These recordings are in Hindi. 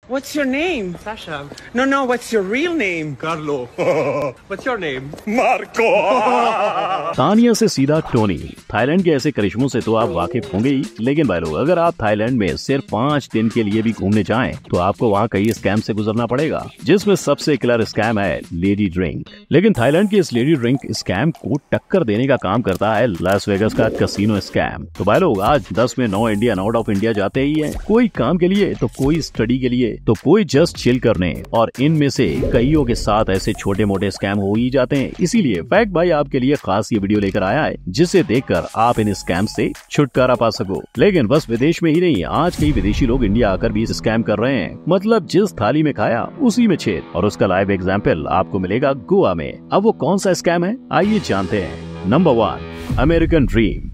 What's your name? Sasha. No, what's your real name? Carlo. What's your name? Marco. Tania से सीधा टोनी। थाईलैंड के ऐसे करिश्मों से तो आप वाकिफ होंगे ही, लेकिन भाई लोग अगर आप थाईलैंड में सिर्फ 5 दिन के लिए भी घूमने जाएं, तो आपको वहाँ कई स्कैम से गुजरना पड़ेगा, जिसमें सबसे किलर स्कैम है लेडी ड्रिंक। लेकिन थाईलैंड की इस लेडी ड्रिंक स्कैम को टक्कर देने का काम करता है लास वेगास का कसिनो स्कैम। तो भाई लोग आज 10 में 9 इंडियन आउट ऑफ इंडिया जाते ही है, कोई काम के लिए तो कोई स्टडी के लिए तो कोई जस्ट चिल करने, और इनमें से कईयों के साथ ऐसे छोटे मोटे स्कैम हो ही जाते हैं। इसीलिए फैक्ट भाई आपके लिए खास ये वीडियो लेकर आया है, जिसे देखकर आप इन स्कैम से छुटकारा पा सको। लेकिन बस विदेश में ही नहीं, आज कई विदेशी लोग इंडिया आकर भी स्कैम कर रहे हैं। मतलब जिस थाली में खाया उसी में छेद, और उसका लाइव एग्जाम्पल आपको मिलेगा गोवा में। अब वो कौन सा स्कैम है, आइए जानते हैं। Number 1, American dream.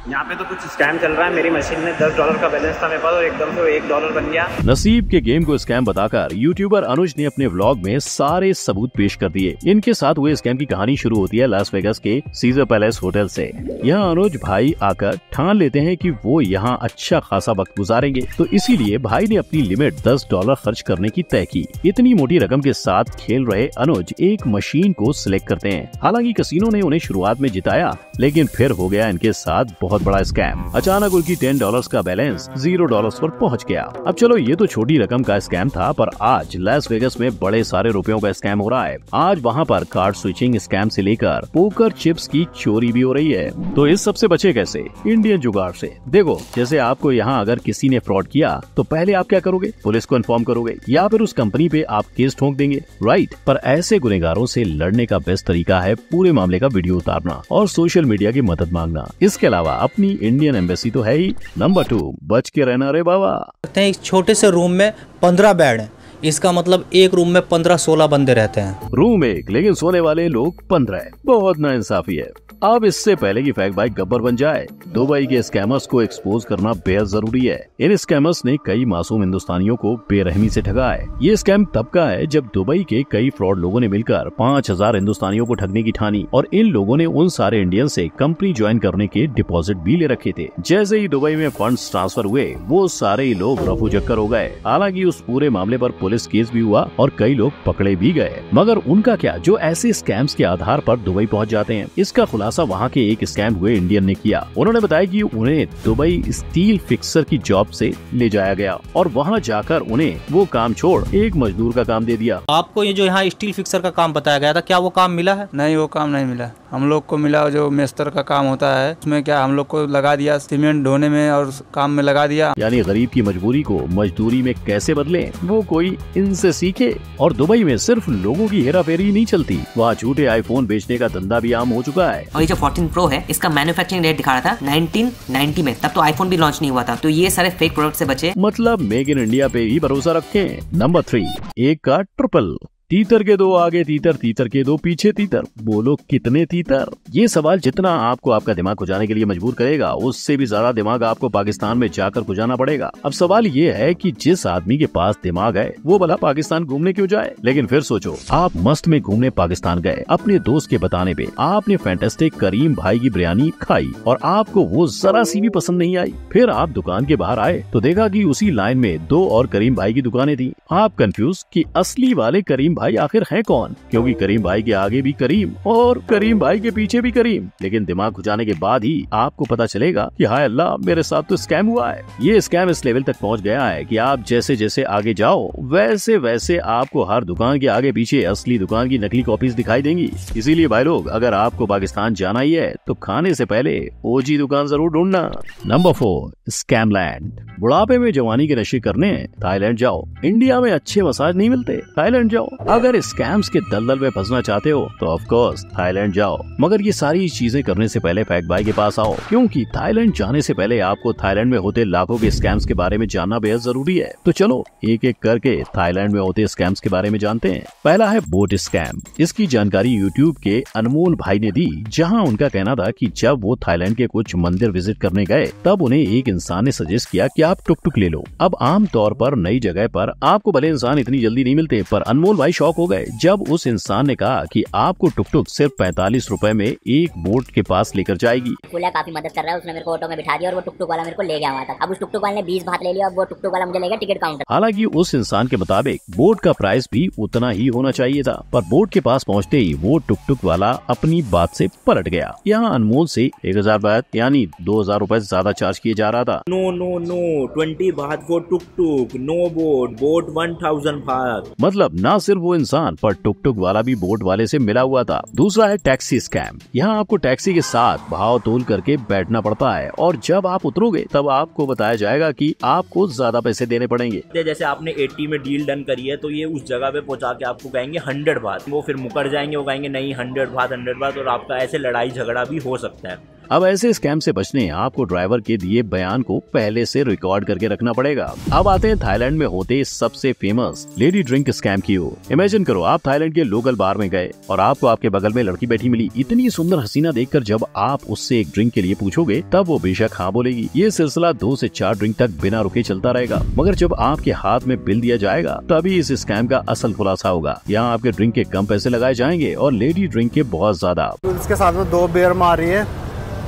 यहाँ पे तो कुछ स्कैम चल रहा है। मेरी मशीन में $10 का बैलेंस था मेरे पास और एकदम से $1 बन गया। नसीब के गेम को स्कैम बताकर यूट्यूबर अनुज ने अपने व्लॉग में सारे सबूत पेश कर दिए। इनके साथ हुए स्कैम की कहानी शुरू होती है लास वेगास के सीजर पैलेस होटल से। यहाँ अनुज भाई आकर ठान लेते हैं कि वो यहाँ अच्छा खासा वक्त गुजारेंगे, तो इसीलिए भाई ने अपनी लिमिट $10 खर्च करने की तय की। इतनी मोटी रकम के साथ खेल रहे अनुज एक मशीन को सिलेक्ट करते हैं। हालांकि कसिनो ने उन्हें शुरुआत में जिताया, लेकिन फिर हो गया इनके साथ बहुत बड़ा स्कैम। अचानक उनकी $10 का बैलेंस $0 पर पहुंच गया। अब चलो ये तो छोटी रकम का स्कैम था, पर आज लास वेगास में बड़े सारे रुपयों का स्कैम हो रहा है। आज वहाँ पर कार्ड स्विचिंग स्कैम से लेकर पोकर चिप्स की चोरी भी हो रही है। तो इस सबसे बचे कैसे? इंडियन जुगाड़ से। देखो, जैसे आपको यहाँ अगर किसी ने फ्रॉड किया तो पहले आप क्या करोगे? पुलिस को इन्फॉर्म करोगे या फिर उस कंपनी पे आप केस ठोक देंगे, राइट? पर ऐसे गुनहगारों से लड़ने का बेस्ट तरीका है पूरे मामले का वीडियो उतारना और सोशल मीडिया की मदद मांगना। इसके अलावा अपनी इंडियन एम्बेसी तो है ही। नंबर 2, बच के रहना रे बाबा। एक छोटे से रूम में 15 बेड है, इसका मतलब एक रूम में 15-16 बंदे रहते हैं। रूम एक, लेकिन सोने वाले लोग 15। बहुत नाइंसाफी है। अब इससे पहले की फैक्ट भाई गब्बर बन जाए, दुबई के स्कैमर्स को एक्सपोज करना बेहद जरूरी है। इन स्कैमर्स ने कई मासूम हिंदुस्तानियों को बेरहमी से ठगा है। ये स्कैम तब का है जब दुबई के कई फ्रॉड लोगों ने मिलकर 5000 हिंदुस्तानियों को ठगने की ठानी, और इन लोगों ने उन सारे इंडियन से कंपनी ज्वाइन करने के डिपॉजिट भी ले रखे थे। जैसे ही दुबई में फंड्स ट्रांसफर हुए, वो सारे ही लोग रफू चक्कर हो गए। हालांकि उस पूरे मामले पर पुलिस केस भी हुआ और कई लोग पकड़े भी गए। मगर उनका क्या, जो ऐसे स्कैम्स के आधार पर दुबई पहुंच जाते हैं। इसका खुलासा वहाँ के एक स्कैम हुए इंडियन ने किया। उन्होंने बताया कि उन्हें दुबई स्टील फिक्सर की जॉब से ले जाया गया और वहाँ जाकर उन्हें वो काम छोड़ एक मजदूर का काम दे दिया। आपको ये जो यहाँ स्टील फिक्सर का काम बताया गया था, क्या वो काम मिला है? नहीं, वो काम नहीं मिला। हम लोग को मिला जो मेस्तर का काम होता है, उसमें क्या हम लोग को लगा दिया सीमेंट ढोने में और काम में लगा दिया। यानी गरीब की मजबूरी को मजदूरी में कैसे बदले, वो कोई इनसे सीखे। और दुबई में सिर्फ लोगों की हेराफेरी नहीं चलती, वहाँ झूठे आईफोन बेचने का धंधा भी आम हो चुका है। और ये जो 14 Pro है, इसका मैन्युफैक्चरिंग डेट दिखा रहा था 1990 में, तब तो आईफोन भी लॉन्च नहीं हुआ था। तो ये सारे फेक प्रोडक्ट से बचे। मतलब मेक इन इंडिया पे ही भरोसा रखें। नंबर 3, एक का ट्रिपल। तीतर के 2 आगे तीतर, तीतर के 2 पीछे तीतर। बोलो कितने तीतर? ये सवाल जितना आपको आपका दिमाग खुजाने के लिए मजबूर करेगा, उससे भी ज्यादा दिमाग आपको पाकिस्तान में जाकर खुजाना पड़ेगा। अब सवाल ये है कि जिस आदमी के पास दिमाग है, वो भला पाकिस्तान घूमने क्यों जाए? लेकिन फिर सोचो, आप मस्त में घूमने पाकिस्तान गए, अपने दोस्त के बताने पे आपने फैंटास्टिक करीम भाई की बिरयानी खाई और आपको वो जरा सी भी पसंद नहीं आई। फिर आप दुकान के बाहर आए तो देखा कि उसी लाइन में 2 और करीम भाई की दुकानें थी। आप कंफ्यूज कि असली वाले करीम भाई आखिर हैं कौन, क्योंकि करीम भाई के आगे भी करीम और करीम भाई के पीछे भी करीम। लेकिन दिमाग खुजाने के बाद ही आपको पता चलेगा कि हाय अल्लाह, मेरे साथ तो स्कैम हुआ है। ये स्कैम इस लेवल तक पहुंच गया है कि आप जैसे जैसे आगे जाओ, वैसे वैसे आपको हर दुकान के आगे पीछे असली दुकान की नकली कॉपीज दिखाई देंगी। इसीलिए भाई लोग, अगर आपको पाकिस्तान जाना ही है तो खाने से पहले ओजी दुकान जरूर ढूंढना। Number 4, scam land. बुढ़ापे में जवानी के नशे करने थाईलैंड जाओ। इंडिया में अच्छे मसाज नहीं मिलते, थाईलैंड जाओ। अगर स्कैम्स के दलदल में फंसना चाहते हो तो ऑफ कोर्स थाईलैंड जाओ। मगर ये सारी चीजें करने से पहले फैक्ट भाई के पास आओ, क्योंकि थाईलैंड जाने से पहले आपको थाईलैंड में होते लाखों के स्कैम्स के बारे में जानना बेहद जरूरी है। तो चलो एक एक करके थाईलैंड में होते स्कैम्स के बारे में जानते हैं। पहला है बोट स्कैम। इसकी जानकारी यूट्यूब के अनमोल भाई ने दी, जहाँ उनका कहना था कि जब वो थाईलैंड के कुछ मंदिर विजिट करने गए, तब उन्हें एक इंसान ने सजेस्ट किया कि आप टुक टुक ले लो। अब आम तौर पर नई जगह पर आपको भले इंसान इतनी जल्दी नहीं मिलते, पर अनमोल भाई शॉक हो गए जब उस इंसान ने कहा कि आपको टुक टुक सिर्फ 45 रुपए में एक बोट के पास लेकर जाएगी। फुला काफी मदद कर रहा है, उसने मेरे को ऑटो में बिठा दिया और वो टुक टुक वाला मेरे को ले गया वहाँ तक। अब उस टुक टुक वाले ने 20 बात ले लिया, अब वो टुक टुक वाला मुझे ले गया टिकट काउंटर। हालांकि उस इंसान के मुताबिक बोट का प्राइस भी उतना ही होना चाहिए था, पर बोट के पास पहुँचते ही वो टुक टुक वाला अपनी बात से पलट गया। यहाँ अनमोल से 1000 बात यानी 2000 रुपए ज्यादा चार्ज किए जा रहा था। नो नो नो 20 बात फॉर टुक टुक, नो बोट 1000 बात। मतलब न सिर्फ वो इंसान पर टुक टुक वाला भी बोट वाले से मिला हुआ था। दूसरा है टैक्सी स्कैम। यहाँ आपको टैक्सी के साथ भाव तोल करके बैठना पड़ता है और जब आप उतरोगे तब आपको बताया जाएगा कि आपको ज्यादा पैसे देने पड़ेंगे। जैसे आपने 80 में डील डन करी है तो ये उस जगह पे पहुंचा के आपको कहेंगे 100 बात, वो फिर मुकर जाएंगे, वो कहेंगे नहीं 100 बात और आपका ऐसे लड़ाई झगड़ा भी हो सकता है। अब ऐसे स्कैम से बचने आपको ड्राइवर के दिए बयान को पहले से रिकॉर्ड करके रखना पड़ेगा। अब आते हैं थाईलैंड में होते सबसे फेमस लेडी ड्रिंक स्कैम की ओर। इमेजिन करो आप थाईलैंड के लोकल बार में गए और आपको आपके बगल में लड़की बैठी मिली। इतनी सुंदर हसीना देखकर जब आप उससे एक ड्रिंक के लिए पूछोगे तब वो बेशक हाँ बोलेगी। ये सिलसिला 2 से 4 ड्रिंक तक बिना रुके चलता रहेगा, मगर जब आपके हाथ में बिल दिया जाएगा तभी इस स्कैम का असल खुलासा होगा। यहाँ आपके ड्रिंक के कम पैसे लगाए जाएंगे और लेडी ड्रिंक के बहुत ज्यादा। इसके साथ में 2 बियर मार रही है,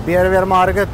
बियर मार के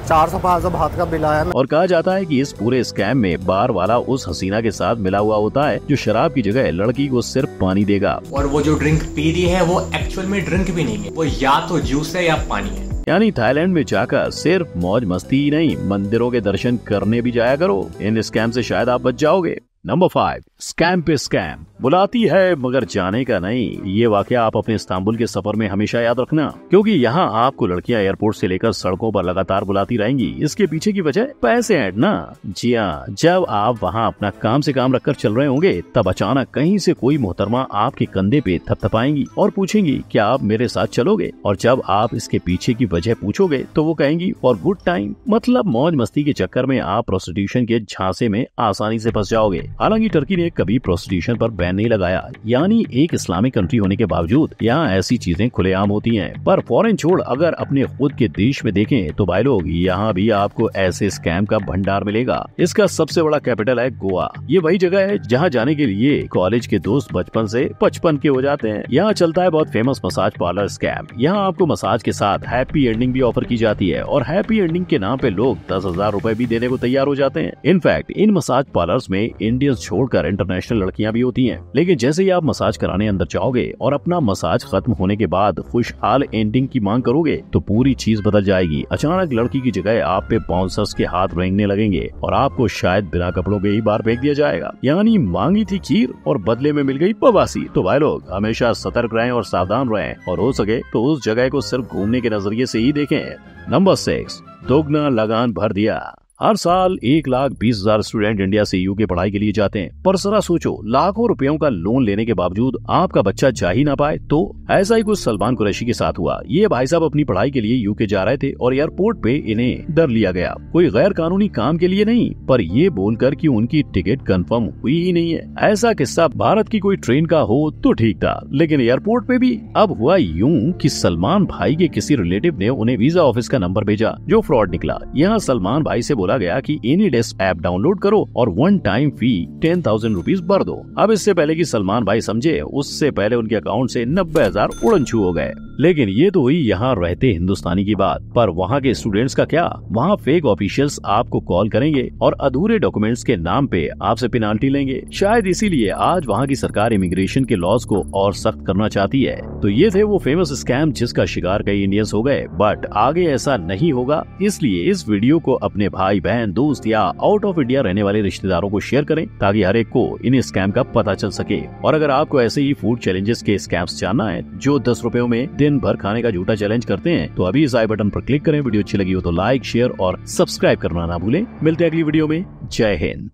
400-500 बात का बिल आया। और कहा जाता है कि इस पूरे स्कैम में बार वाला उस हसीना के साथ मिला हुआ होता है जो शराब की जगह लड़की को सिर्फ पानी देगा। और वो जो ड्रिंक पी रही है वो एक्चुअल में ड्रिंक भी नहीं है, वो या तो जूस है या पानी है। यानी थाईलैंड में जाकर सिर्फ मौज मस्ती ही नहीं, मंदिरों के दर्शन करने भी जाया करो। इन स्कैम से शायद आप बच जाओगे। नंबर 5, स्कैम पे स्कैम। बुलाती है मगर जाने का नहीं। ये वाकया आप अपने इस्तांबुल के सफर में हमेशा याद रखना, क्योंकि यहाँ आपको लड़कियां एयरपोर्ट से लेकर सड़कों पर लगातार बुलाती रहेंगी। इसके पीछे की वजह पैसे ऐड ना। जी हाँ, जब आप वहाँ अपना काम से काम रखकर चल रहे होंगे तब अचानक कहीं से कोई मोहतरमा आपके कंधे पे थपथपाएंगी और पूछेंगी क्या आप मेरे साथ चलोगे। और जब आप इसके पीछे की वजह पूछोगे तो वो कहेंगी फॉर गुड टाइम। मतलब मौज मस्ती के चक्कर में आप प्रोस्टिट्यूशन के झांसे में आसानी से फंस जाओगे। हालांकि टर्की ने कभी प्रोस्टिट्यूशन पर बैन नहीं लगाया, यानी एक इस्लामिक कंट्री होने के बावजूद यहाँ ऐसी चीजें खुलेआम होती हैं। पर फॉरेन छोड़ अगर अपने खुद के देश में देखें तो भाई लोग यहाँ भी आपको ऐसे स्कैम का भंडार मिलेगा। इसका सबसे बड़ा कैपिटल है गोवा। ये वही जगह है जहाँ जाने के लिए कॉलेज के दोस्त बचपन से 55 के हो जाते हैं। यहाँ चलता है बहुत फेमस मसाज पार्लर स्कैम। यहाँ आपको मसाज के साथ हैप्पी एंडिंग भी ऑफर की जाती है और हैप्पी एंडिंग के नाम पे लोग 10,000 रुपए भी देने को तैयार हो जाते हैं। इनफैक्ट इन मसाज पार्लर्स में इंडियंस छोड़कर इंटरनेशनल लड़कियां भी होती हैं। लेकिन जैसे ही आप मसाज कराने अंदर जाओगे और अपना मसाज खत्म होने के बाद खुशहाल एंडिंग की मांग करोगे तो पूरी चीज बदल जाएगी। अचानक लड़की की जगह आप पे बाउंसर्स के हाथ रेंगने लगेंगे और आपको शायद बिना कपड़ों के ही बाहर फेंक दिया जाएगा। यानी मांगी थी खीर और बदले में मिल गई बवासी। तो भाई लोग हमेशा सतर्क रहें और सावधान रहें और हो सके तो उस जगह को सिर्फ घूमने के नजरिए से ही देखें। नंबर 6, दोगुना लगान भर दिया। हर साल 1,20,000 स्टूडेंट इंडिया से यूके पढ़ाई के लिए जाते हैं, पर जरा सोचो लाखों रुपयों का लोन लेने के बावजूद आपका बच्चा जा ही ना पाए। तो ऐसा ही कुछ सलमान कुरैशी के साथ हुआ। ये भाई साहब अपनी पढ़ाई के लिए यूके जा रहे थे और एयरपोर्ट पे इन्हें डर लिया गया, कोई गैर कानूनी काम के लिए नहीं, पर ये बोलकर कि उनकी टिकट कंफर्म हुई ही नहीं है। ऐसा किस्सा भारत की कोई ट्रेन का हो तो ठीक था, लेकिन एयरपोर्ट पे भी। अब हुआ यूं कि सलमान भाई के किसी रिलेटिव ने उन्हें वीजा ऑफिस का नंबर भेजा जो फ्रॉड निकला। यहाँ सलमान भाई से बोला गया कि एनीडेस्क ऐप डाउनलोड करो और 1 टाइम फी 10,000 रुपीज भर दो। अब इससे पहले कि सलमान भाई समझे, उससे पहले उनके अकाउंट से 90,000 उड़न छू हो गए। लेकिन ये तो हुई यहाँ रहते हिंदुस्तानी की बात, पर वहाँ के स्टूडेंट्स का क्या? वहाँ फेक ऑफिशियल्स आपको कॉल करेंगे और अधूरे डॉक्यूमेंट्स के नाम पे आपसे पेनाल्टी लेंगे। शायद इसीलिए आज वहाँ की सरकार इमिग्रेशन के लॉज को और सख्त करना चाहती है। तो ये थे वो फेमस स्कैम जिसका शिकार कई इंडियंस हो गए, बट आगे ऐसा नहीं होगा। इसलिए इस वीडियो को अपने भाई बहन दोस्त या आउट ऑफ इंडिया रहने वाले रिश्तेदारों को शेयर करें ताकि हर एक को इन स्कैम का पता चल सके। और अगर आपको ऐसे ही फूड चैलेंजेस के स्कैम्स जानना है जो 10 रुपयों में दिन भर खाने का झूठा चैलेंज करते हैं, तो अभी इस आई बटन पर क्लिक करें। वीडियो अच्छी लगी हो तो लाइक, शेयर और सब्सक्राइब करना ना भूलें। मिलते हैं अगली वीडियो में। जय हिंद।